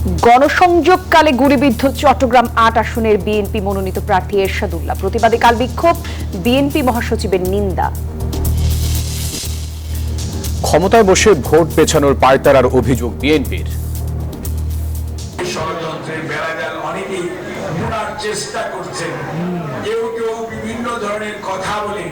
গণসংযোগকালে গুলিবিদ্ধ চট্টগ্রাম ৮ আসনের বিএনপি মনোনীত প্রার্থী এরশাদুল্লাহ। প্রতিবাদে কাল বিক্ষোভ, বিএনপি মহাসচিবের নিন্দা। ক্ষমতায় বসে ভোট পেছানোর পায়তারার অভিযোগ বিএনপির। ষড়যন্ত্রের বেড়াজাল অনেকেই বুনার চেষ্টা করছেন, কেউ কেউ বিভিন্ন ধরনের কথা বলে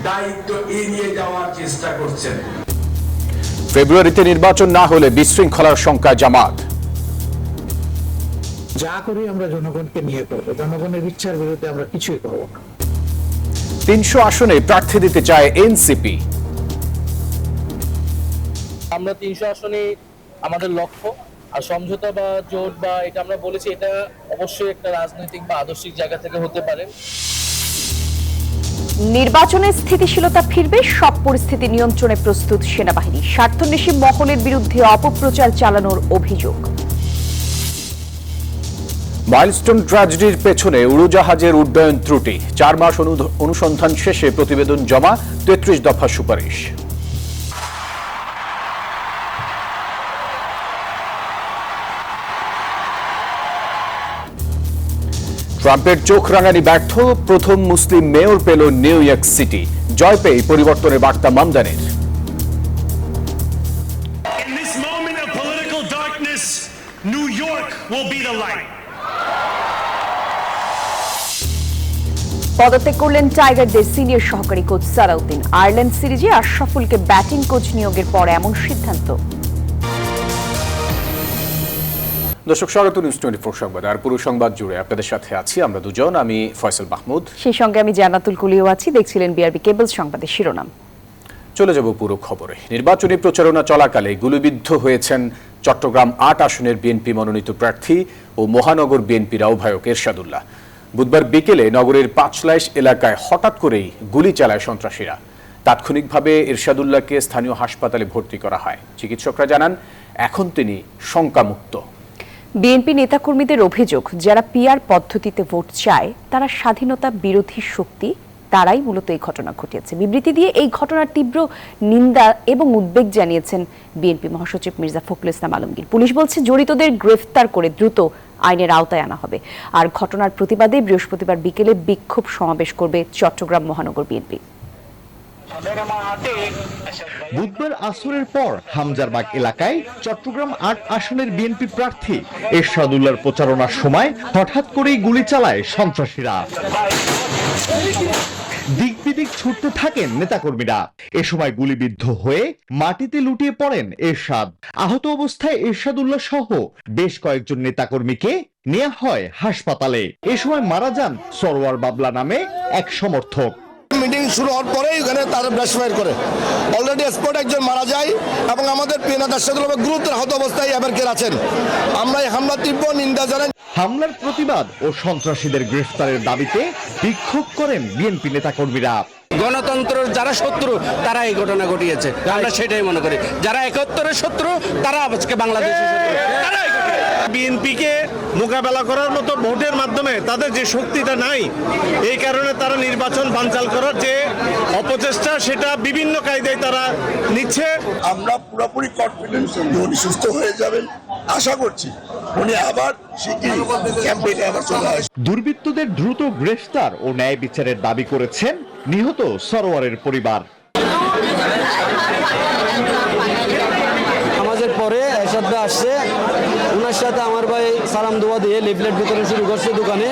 দায়িত্ব এড়িয়ে যাওয়ার চেষ্টা করছেন। ফেব্রুয়ারিতে নির্বাচন না হলে বিশৃঙ্খলার শঙ্কা জামাত। যা করি আমরা জনগণকে নিয়ে করবো, জনগণের ইচ্ছার বিরুদ্ধে আমরা কিছুই করবো না। ৩০০ আসনে প্রার্থী দিতে চায় এনসিপি। আমরা ৩০০ আসনে আমাদের লক্ষ্য, আর সমঝোতা বা জোট বা এটা আমরা বলেছি, এটা অবশ্যই একটা রাজনৈতিক বা আদর্শিক জায়গা থেকে হতে পারে। নির্বাচনে স্থিতিশীলতা ফিরবে, সব পরিস্থিতি নিয়ন্ত্রণে প্রস্তুত সেনাবাহিনী। স্বার্থন্বেষী মহলের বিরুদ্ধে অপপ্রচার চালানোর অভিযোগ। মাইলস্টোন ট্র্যাজেডির পেছনে উড়োজাহাজের উড্ডয়ন ত্রুটি, ৪ মাস অনুসন্ধান শেষে প্রতিবেদন জমা, ৩৩ দফা সুপারিশ। ট্রাম্পের চোখ রাঙানি ব্যর্থ, প্রথম মুসলিম মেয়র পেল নিউ ইয়র্ক সিটি। জয় পেয়ে পরিবর্তনের বার্তা মামদানের। In this moment of political darkness, New York will be the light. পদত্যাগ করলেন টাইগারদের সিনিয়র সহকারী কোচ সালাউদ্দিন। আয়ারল্যান্ড সিরিজে আশরাফুলকে ব্যাটিং কোচ নিয়োগের পর এমন সিদ্ধান্ত। দর্শক, স্বাগত নিউজ 24 সংবাদ। আর পুরো সংবাদ জুড়ে আপনাদের সাথে আছি আমরা দুজন, আমি ফয়সাল মাহমুদ, সেই সঙ্গে আমি জান্নাতুল কুলিও আছি। দেখছিলেন বিআরবি কেবলস সংবাদের শিরোনাম। চলে যাব পুরো খবরে। নির্বাচনী প্রচারণা চলাকালে গুলিবিদ্ধ হয়েছেন চট্টগ্রাম ৮ আসনের বিএনপি মনোনীত প্রার্থী ও মহানগর বিএনপির আহ্বায়ক এরশাদুল্লাহ। বুধবার বিকেলে নগরের পাঁচলাইশ এলাকায় হঠাৎ করেই গুলি চালায় সন্ত্রাসীরা। তাৎক্ষণিকভাবে এরশাদুল্লাহকে স্থানীয় হাসপাতালে ভর্তি করা হয়। চিকিৎসকরা জানান এখন তিনি শঙ্কামুক্ত। বিএনপি নেতাকর্মীদের অভিযোগ, যারা পিআর পদ্ধতিতে ভোট চায় তারা স্বাধীনতা বিরোধী শক্তি, তারাই মূলত এই ঘটনা ঘটিয়েছে। বিবৃতি দিয়ে এই ঘটনার তীব্র নিন্দা এবং উদ্বেগ জানিয়েছেন বিএনপি মহাসচিব মির্জা ফখরুল ইসলাম আলমগীর। পুলিশ বলছে জড়িতদের গ্রেফতার করে দ্রুত আইনের আওতায় আনা হবে। আর ঘটনার প্রতিবাদে বৃহস্পতিবার বিকেলে বিক্ষোভ সমাবেশ করবে চট্টগ্রাম মহানগর বিএনপি। বুধবার আসরের পর হামজারবাগ এলাকায় চট্টগ্রাম ৮ আসনের বিএনপি প্রার্থী এরশাদুল্লাহর প্রচারণার সময় হঠাৎ করেই গুলি চালায় সন্ত্রাসীরা। দিক বিদিক ছুটতে থাকেন নেতাকর্মীরা। এ সময় গুলিবিদ্ধ হয়ে মাটিতে লুটিয়ে পড়েন এরশাদ। আহত অবস্থায় এরশাদুল্লাহ সহ বেশ কয়েকজন নেতাকর্মীকে নেওয়া হয় হাসপাতালে। এ সময় মারা যান সরওয়ার বাবলা নামে এক সমর্থক। মিটিং শুরু হওয়ার পরেই ওখানে তারা ব্রাশফায়ার করে অলরেডি স্পট একজন মারা যায় এবং আমাদের প্রিয় নেতা এরশাদুল্লাহ গুরুতর আহত অবস্থায় এবারকের আছেন। আমরা এই হামলা তীব্র নিন্দা জানাই। হামলার প্রতিবাদ ও সন্ত্রাসীদের গ্রেফতারের দাবিতে বিক্ষোভ করেন বিএনপি নেতাকর্মীরা। গণতন্ত্রের যারা শত্রু তারা এই ঘটনা ঘটিয়েছে, আমরা সেটাই মনে করি। যারা ৭১-এর শত্রু তারা আজকে বাংলাদেশের শত্রু। বিএনপিকে মোকাবেলা করার মতো ভোটের মাধ্যমে তাদের যে শক্তিটা নাই, এই কারণে তারা নির্বাচন বানচাল করার যে অপচেষ্টা সেটা বিভিন্ন কায়দায় তারা নিচ্ছে। আমরা পুরোপুরি কনফিডেন্স উনি সুস্থ হয়ে যাবেন আশা করছি। উনি আবার শিগগিরই ক্যাম্পেইনে আবার চলে আসবেন। দুর্বৃত্তদের দ্রুত গ্রেফতার ও ন্যায় বিচারের দাবি করেছেন নিহত সরওয়ারের পরিবার। আমাদের পরে এরশাদ ভাই আসছে, ওনার সাথে আমার ভাই সালাম দোয়া দিয়ে লিফলেট বিতরণ শুরু করছে দোকানে।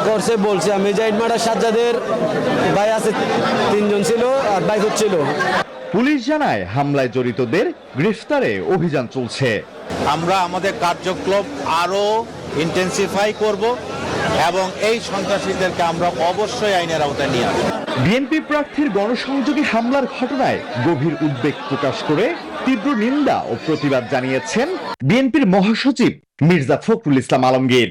করছে বলছে আমি জাইডমাটা সাজ্জাদের ভাই আছে, ৩ জন ছিল আর বাইক হচ্ছিল। পুলিশ জানায় হামলায় জড়িতদের গ্রেফতারে অভিযান চলছে। আমরা আমাদের কার্যক্রম আরো ইন্টেন্সিফাই করব এবং এই সন্ত্রাসীদেরকে আমরা অবশ্যই আইনের আওতায় নিয়ে আসব। বিএনপি প্রার্থীর গণসংযোগী হামলার ঘটনায় গভীর উদ্বেগ প্রকাশ করে তীব্র নিন্দা ও প্রতিবাদ জানিয়েছেন বিএনপির মহাসচিব Mirza Fakhrul Islam Alamgir.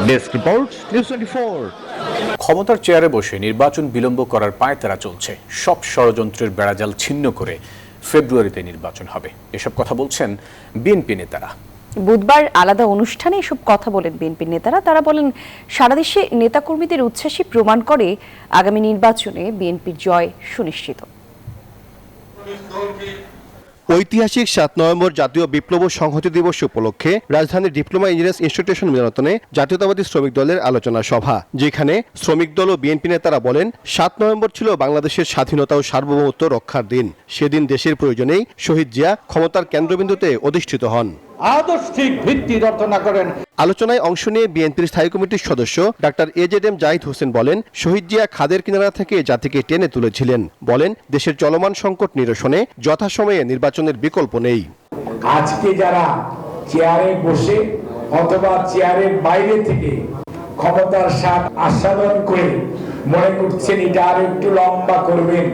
Desk report, news 24। ক্ষমতার চেয়ারে বসে নির্বাচন বিলম্ব করার পায়তারা চলছে। সব ষড়যন্ত্রের বেড়াজাল ছিন্ন করে ফেব্রুয়ারিতে নির্বাচন হবে, এসব কথা বলছেন বিএনপি নেতারা। বুধবার আলাদা অনুষ্ঠানে এসব কথা বলেন বিএনপির নেতারা। তারা বলেন সারা দেশে নেতাকর্মীদের উচ্ছ্বাসই প্রমাণ করে আগামী নির্বাচনে বিএনপির জয় সুনিশ্চিত। ঐতিহাসিক 7 নভেম্বর জাতীয় বিপ্লব ও সংহতি দিবস উপলক্ষে রাজধানীর ডিপ্লোমা ইঞ্জিনিয়ার্স ইনস্টিটিউশন মিলনায়তনে জাতীয়তাবাদী শ্রমিক দলের আলোচনা সভা, যেখানে শ্রমিক দল ও বিএনপি নেতারা বলেন 7 নভেম্বর ছিল বাংলাদেশের স্বাধীনতা ও সার্বভৌমত্ব রক্ষার দিন। সেদিন দেশের প্রয়োজনেই শহীদ জিয়া ক্ষমতার কেন্দ্রবিন্দুতে অধিষ্ঠিত হন। আদর্শিক ভিত্তি রচনা করেন। আলোচনায় অংশ নিয়ে বিএনপির স্থায়ী কমিটির সদস্য ডাক্তার এজেডএম জাহিদ হোসেন বলেন, শহীদ জিয়া খাদের কিনারা থেকে জাতিকে টেনে তুলেছিলেন। বলেন, দেশের চলমান সংকট নিরসনে যথাসময়ে নির্বাচনের বিকল্প নেই। আজকে যারা চেয়ারে বসে অথবা চেয়ারের বাইরে থেকে ক্ষমতার স্বাদ আস্বাদন করে মনে করছেন এটা আর একটু লম্বা করবেন,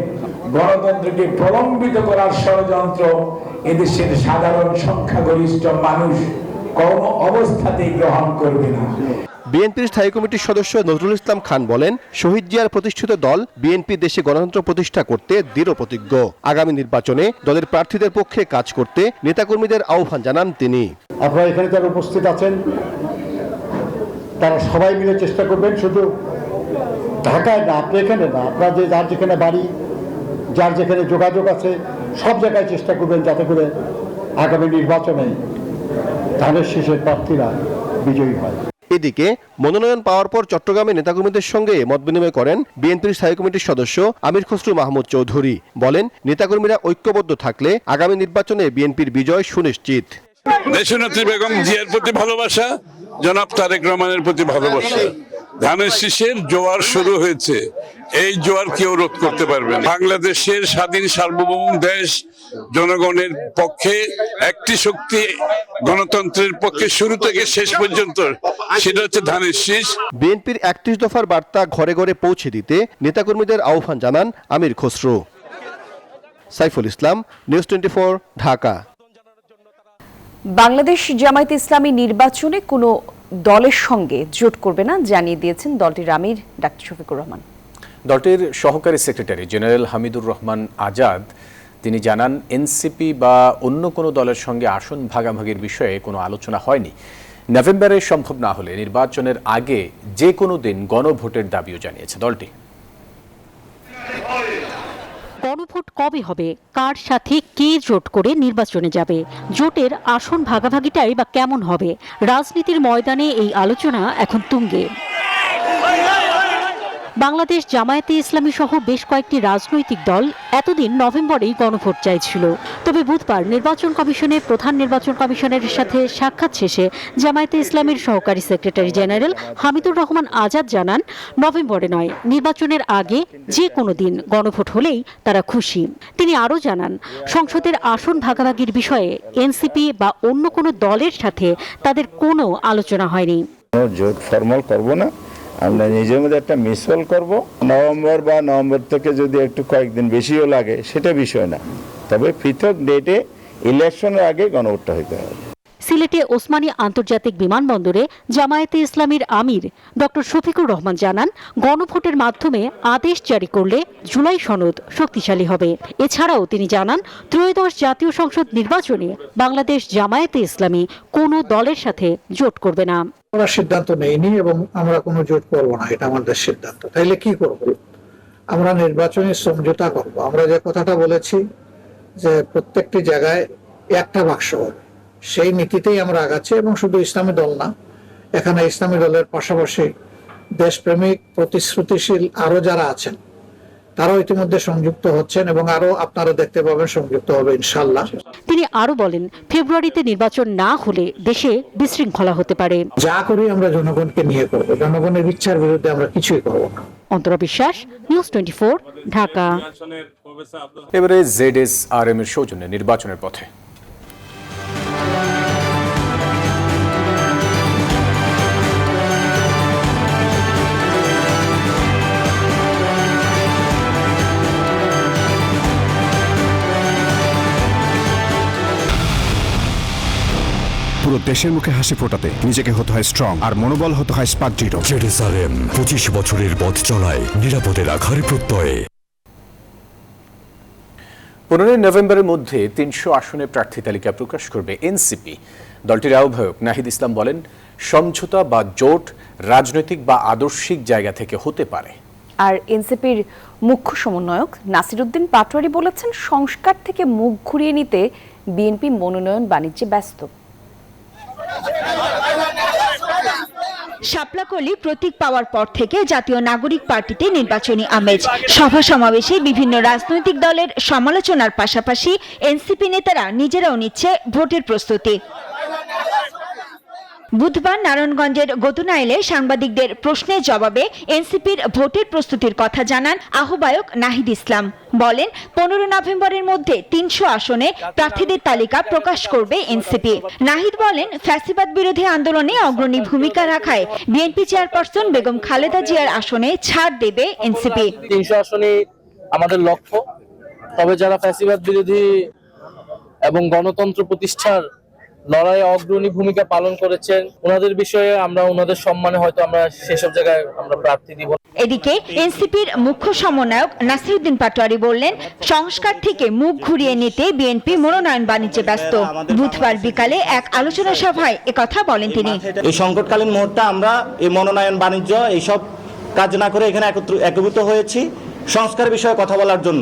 গণতন্ত্রকে প্রলম্বিত করার ষড়যন্ত্র এদেশের সাধারণ সংখ্যাগরিষ্ঠ মানুষ কোনো অবস্থাতেই গ্রহণ করবে না। বিএনপির স্থায়ী কমিটির সদস্য নজরুল ইসলাম খান বলেন, শহীদ জিয়ার প্রতিষ্ঠিত দল বিএনপি দেশে গণতন্ত্র প্রতিষ্ঠা করতে দৃঢ় প্রতিজ্ঞ। আগামী নির্বাচনে দলের প্রার্থীদের পক্ষে কাজ করতে নেতাকর্মীদের আহ্বান জানান তিনি। আপনারা এখানে যারা উপস্থিত আছেন তারা সবাই মিলে চেষ্টা করবেন, শুধু ঢাকায় না, আপনি এখানে না, আপনারা যে যার যেখানে বাড়ি, যার যেখানে যোগাযোগ আছে, সব জায়গায় চেষ্টা করবেন যাতে করে আগামী নির্বাচনে ধানের শীষের প্রার্থীরা বিজয়ী হয়। এদিকে মনোনয়ন পাওয়ার পর চট্টগ্রামে নেতাকর্মীদের সঙ্গে মতবিনিময় করেন বিএনপির স্থায়ী কমিটির সদস্য আমির খসরু মাহমুদ চৌধুরী। বলেন, নেতাকর্মীরা ঐক্যবদ্ধ থাকলে আগামী নির্বাচনে বিএনপির বিজয় সুনিশ্চিত। দেশনেত্রী বেগম জিয়ার প্রতি ভালোবাসা, জনাব তারেক রহমানের প্রতি ভালোবাসা, ধানের শীষের জোয়ার শুরু হয়েছে। এই জোয়ার কেউ রোধ করতে পারবে না। বাংলাদেশের স্বাধীন সার্বভৌম দেশ, জনগণের পক্ষে একটি শক্তি, গণতন্ত্রের পক্ষে শুরু থেকে শেষ পর্যন্ত, সেটা হচ্ছে ধানের শীষ। বিএনপির 31 দফার বার্তা ঘরে ঘরে পৌঁছে দিতে নেতাকর্মীদের আহ্বান জানান আমির খসরু। সাইফুল ইসলাম, নিউজ 24, ঢাকা। বাংলাদেশ জামায়াতে ইসলামী নির্বাচনে কোনো দলের সঙ্গে জোট করবে না জানিয়ে দিয়েছেন দলটির আমির ডাক্তার শফিকুর রহমান। দলটির সহকারী সেক্রেটারি জেনারেল হামিদুর রহমান আজাদ তিনি জানান, এনসিপি বা অন্য কোনো দলের সঙ্গে আসন ভাগাভাগির বিষয়ে কোনো আলোচনা হয়নি। নভেম্বরে সম্ভব না হলে নির্বাচনের আগে যে কোনো দিন গণভোটের দাবিও জানিয়েছে দলটি। গণভোট কবে হবে, কার সাথে কে জোট করে নির্বাচনে যাবে, জোটের আসন ভাগাভাগিটাই বা কেমন হবে, রাজনীতির ময়দানে এই আলোচনা এখন তুঙ্গে। বাংলাদেশ জামায়াতে ইসলামী সহ বেশ কয়েকটি রাজনৈতিক দল এতদিন নভেম্বরেই গণভোট চাইছিল। তবে বুধবার নির্বাচন কমিশনে প্রধান নির্বাচন কমিশনারের সাথে সাক্ষাৎ শেষে জামায়াতে ইসলামীর সহকারী সেক্রেটারি জেনারেল হামিদুর রহমান আজাদ জানান, নভেম্বরে নয়, নির্বাচনের আগে যে কোনো দিন গণভোট হলেই তারা খুশি। তিনি আরও জানান, সংসদের আসন ভাগাভাগির বিষয়ে এনসিপি বা অন্য কোনো দলের সাথে তাদের কোনো আলোচনা হয়নি। জোট ফর্মাল করব না, আমরা নিজের মধ্যে একটা মিসল করব। নভেম্বর থেকে যদি একটু কয়েকদিন বেশিও লাগে সেটা বিষয় না, তবে পৃথক ডেটে ইলেকশনের আগে গণভোটটা হইতে হবে। সিলেটে ওসমানী আন্তর্জাতিক বিমানবন্দরে জামায়াতে ইসলামীর আমির ডক্টর শফিকুর রহমান জানান, গণভোটের মাধ্যমে আদেশ জারি করলে জুলাই সনদ শক্তিশালী হবে। এছাড়াও তিনি জানান, ত্রয়োদশ জাতীয় সংসদ নির্বাচনে বাংলাদেশ জামায়াতে ইসলামী কোনো দলের সাথে জোট করবে না। আমরা সিদ্ধান্ত নেইনি এবং আমরা কোনো জোট করবো না, এটা আমাদের সিদ্ধান্ত। তাইলে কি করব? আমরা নির্বাচনী সমঝোতা করব। আমরা যে কথাটা বলেছি যে প্রত্যেকটি জায়গায় একটা বাক্স হবে, সেই নীতিতেই আমরা আগাচ্ছি। এবং শুধু ইসলামী দল না, এখানে ইসলামী দলের পাশাপাশি দেশপ্রেমিক প্রতিশ্রুতিশীল আরো যারা আছেন তারাও ইতিমধ্যে সংযুক্ত হচ্ছেন এবং আরো আপনারা দেখতে পাবেন সংযুক্ত হবে ইনশাআল্লাহ। তিনি আরো বলেন, ফেব্রুয়ারিতে নির্বাচন না হলে দেশে বিশৃঙ্খলা হতে পারে। যা করি আমরা জনগণকে নিয়ে করব, জনগণের ইচ্ছার বিরুদ্ধে আমরা কিছুই করব না। অন্তরা বিশ্বাস, নিউজ 24, ঢাকা। এবারে ZSRM এর সৌজন্যে নির্বাচনের পথে। পুরো দেশের মুখে হাসি ফোটাতে নিজেকে হতে হয় স্ট্রং, আর মনোবল হতে হয় স্পার্ক জিরো। ZSRM 25 বছরের পথ চলায় নিরাপদে রাখার প্রত্যয়ে। 15 নভেম্বরের মধ্যে 300 আসনে প্রার্থী তালিকা প্রকাশ করবে এনসিপি। দলটির আহ্বায়ক নাহিদ ইসলাম বলেন, সমঝোতা বা জোট রাজনৈতিক বা আদর্শিক জায়গা থেকে হতে পারে, আর এনসিপির মুখ্য সমন্বয়ক নাসিরউদ্দিন পাটোয়ারি বলেছেন, সংস্কার থেকে মুখ ঘুরিয়ে নিতে বিএনপি মনোনয়ন বাণিজ্যে ব্যস্ত। শাপলাকলি প্রতীক পাওয়ার পর থেকে জাতীয় নাগরিক পার্টিতে নির্বাচনী আমেজ। সভা সমাবেশে বিভিন্ন রাজনৈতিক দলের সমালোচনার পাশাপাশি এনসিপি নেতারা নিজেরাও নিচ্ছে ভোটের প্রস্তুতি। বুধবার নারায়ণগঞ্জের গদুনাইলে সাংবাদিকদের প্রশ্নের জবাবে এনসিপির ভোটের প্রস্তুতির কথা জানান আহ্বায়ক নাহিদ ইসলাম। বলেন, 15 নভেম্বরের মধ্যে 300 আসনে প্রার্থীদের তালিকা প্রকাশ করবে এনসিপি। নাহিদ বলেন, ফ্যাসিবাদ বিরোধী আন্দোলনে অগ্রণী ভূমিকা রাখায় বিএনপি চেয়ারপারসন বেগম খালেদা জিয়ার আসনে ছাড় দেবে এনসিপি। 300 আসনই আমাদের লক্ষ্য। তবে যারা ফ্যাসিবাদ বিরোধী এবং গণতন্ত্র প্রতিষ্ঠার লড়াইয়ে অগ্রণী ভূমিকা পালন করেছেন, ওনাদের বিষয়ে আমরা ওনাদের সম্মানে হয়তো আমরা সেসব জায়গায় আমরা প্রার্থী দিব। এদিকে এনসিপির মুখ্য সমন্বয়ক নাসিরউদ্দিন পাটোয়ারি বললেন, সংস্কার থেকে মুখ ঘুরিয়ে নিতে বিএনপি মনোনয়ন বাণিজ্যে ব্যস্ত। বুধবার বিকালে এক আলোচনা সভায় একথা বলেন তিনি। এই সংকটকালীন মুহূর্তে আমরা এই মনোনয়ন বাণিজ্য এইসব কাজ না করে এখানে একত্রিত হয়েছি সংস্কার বিষয়ে কথা বলার জন্য।